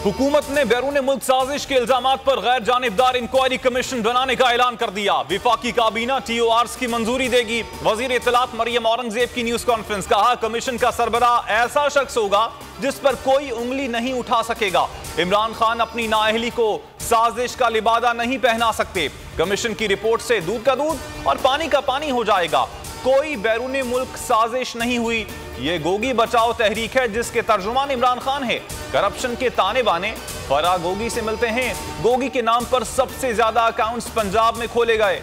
हुकूमत ने बैरून मुल्क साजिश के इल्जामात पर गैर जानिबदार इंक्वायरी कमीशन बनाने का ऐलान कर दिया। विफाकी काबीना TORs की मंजूरी देगी। वजीर इत्तलात मरियम औरंगजेब की न्यूज कॉन्फ्रेंस। कहा, कमीशन का सरबराह ऐसा शख्स होगा जिस पर कोई उंगली नहीं उठा सकेगा। इमरान खान अपनी नाअहली को साजिश का लिबादा नहीं पहना सकते। कमीशन की रिपोर्ट से दूध का दूध और पानी का पानी हो जाएगा। कोई बैरून मुल्क साजिश नहीं हुई। ये गोगी बचाओ तहरीक है जिसके तर्जुमान इमरान खान है। करप्शन के ताने बाने फराह गोगी से मिलते हैं। गोगी के नाम पर सबसे ज्यादा अकाउंट्स पंजाब में खोले गए।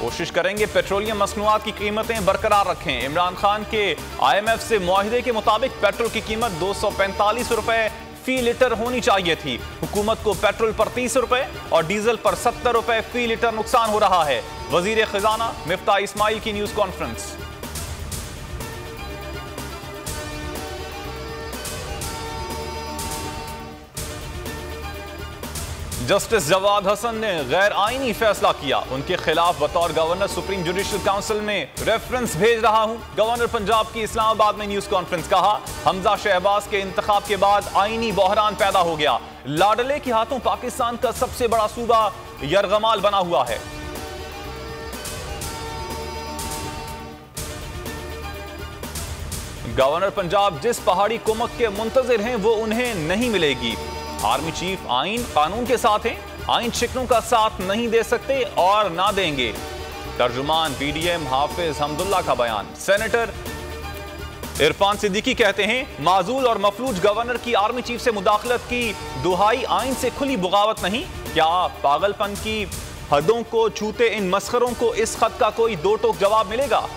कोशिश करेंगे पेट्रोलियम मसनूआत की कीमतें बरकरार रखें। इमरान खान के IMF से मुआहिदे के मुताबिक पेट्रोल की कीमत 245 रुपए फी लीटर होनी चाहिए थी। हुकूमत को पेट्रोल पर 30 रुपए और डीजल पर 70 रुपए फी लीटर नुकसान हो रहा है। वजीर खजाना मिफ्ता इस्माइल की news conference. Justice Jawad Hasan ने गैर आईनी फैसला किया। उनके खिलाफ बतौर गवर्नर सुप्रीम जुडिशल काउंसिल में रेफरेंस भेज रहा हूं। गवर्नर पंजाब की इस्लामाबाद में न्यूज कॉन्फ्रेंस। कहा, हमजा शहबाज के इंतखाब के बाद आईनी बहरान पैदा हो गया। लाडले के हाथों पाकिस्तान का सबसे बड़ा सूबा यरगमाल बना हुआ है। गवर्नर पंजाब जिस पहाड़ी कुमक के मुंतजिर हैं वो उन्हें नहीं मिलेगी। आर्मी चीफ आइन कानून के साथ हैं। आइन शिकनों का साथ नहीं दे सकते और ना देंगे। तर्जुमान PDM हाफिज हमदुल्ला का बयान। सेनेटर इरफान सिद्दीकी कहते हैं, माजूल और मफलूज गवर्नर की आर्मी चीफ से मुदाखलत की दुहाई आइन से खुली बगावत नहीं। क्या पागलपन की हदों को छूते इन मस्खरों को इस खत का कोई दो टोक जवाब मिलेगा?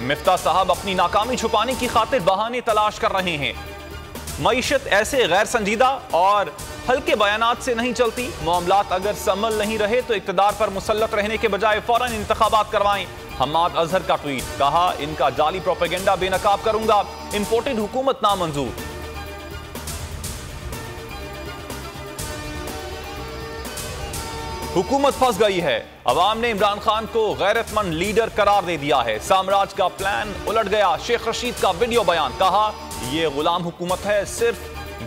मिफ्ता साहब अपनी नाकामी छुपाने की खातिर बहाने तलाश कर रहे हैं। मईशत ऐसे गैर संजीदा और हल्के बयानात से नहीं चलती। मामलात अगर संभल नहीं रहे तो इक्तदार पर मुसल्लत रहने के बजाय फौरन इंतखाबात करवाएं। हम्माद अजहर का ट्वीट। कहा, इनका जाली प्रोपेगेंडा बेनकाब करूंगा। इंपोर्टेड हुकूमत नामंजूर। हुकूमत फंस गई है। अवाम ने इमरान खान को गैरतमंद लीडर करार दे दिया है। साम्राज्य का प्लान उलट गया। शेख रशीद का वीडियो बयान। कहा, यह गुलाम हुकूमत है, सिर्फ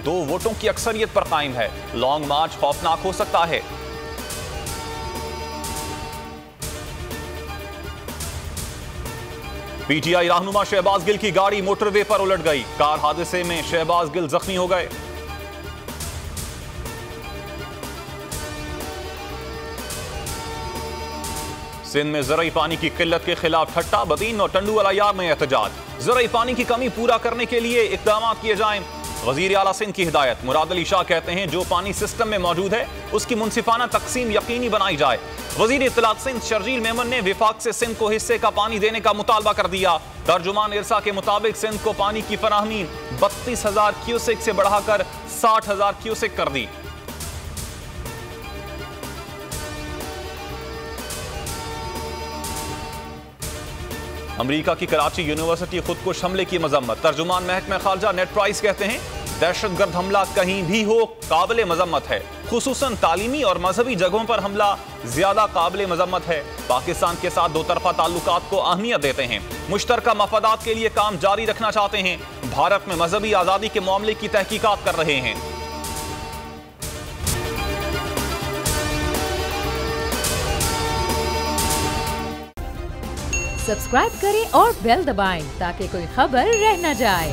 2 वोटों की अक्सरियत पर कायम है। लॉन्ग मार्च खौफनाक हो सकता है। PTI रहनुमा शहबाज गिल की गाड़ी मोटरवे पर उलट गई। कार हादसे में शहबाज गिल जख्मी हो गए। सिंध में ज़राई पानी की किल्लत के खिलाफ ठट्टा बदीन और टंडू अलायार में एहतजाज। ज़राई पानी की कमी पूरा करने के लिए इक़दाम किए जाएं। वज़ीर आला सिंध की हिदायत। मुराद अली शाह कहते हैं, जो पानी सिस्टम में मौजूद है उसकी मुनसिफाना तकसीम यकीनी बनाई जाए। वज़ीर इत्तलात सिंध शर्जील मेमन ने विफाक से सिंध को हिस्से का पानी देने का मुतालबा कर दिया। तर्जुमान इरसा के मुताबिक सिंध को पानी की फराहमी 32,000 क्यूसेक से बढ़ाकर 60,000 क्यूसेक कर दी। अमेरिका की कराची यूनिवर्सिटी खुदकुश हमले की मजम्मत। तर्जुमान महकमा खारजा नेट प्राइस कहते हैं, दहशतगर्द हमला कहीं भी हो काबिल मजम्मत है। खुसूसन तालीमी और मजहबी जगहों पर हमला ज्यादा काबिल मजम्मत है। पाकिस्तान के साथ दो तरफा ताल्लुकात को अहमियत देते हैं। मुश्तरका मफादात के लिए काम जारी रखना चाहते हैं। भारत में मजहबी आज़ादी के मामले की तहकीकात कर रहे हैं। सब्सक्राइब करें और बेल दबाएं ताकि कोई खबर रह न जाए।